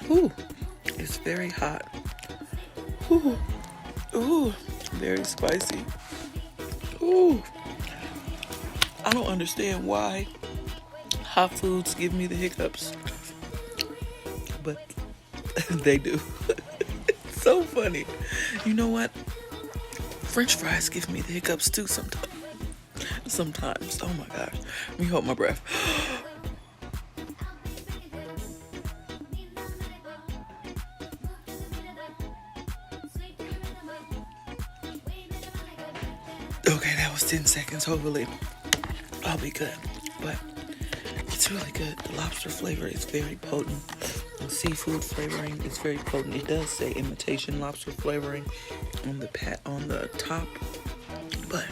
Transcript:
Ooh, it's very hot. Ooh, ooh, very spicy. Ooh, I don't understand why hot foods give me the hiccups, but they do. It's so funny. You know what? French fries give me the hiccups too sometimes. Sometimes. Oh my gosh. Let me hold my breath. Okay, that was 10 seconds. Hopefully, I'll be good. But it's really good. The lobster flavor is very potent. The seafood flavoring is very potent. It does say imitation lobster flavoring on the top, but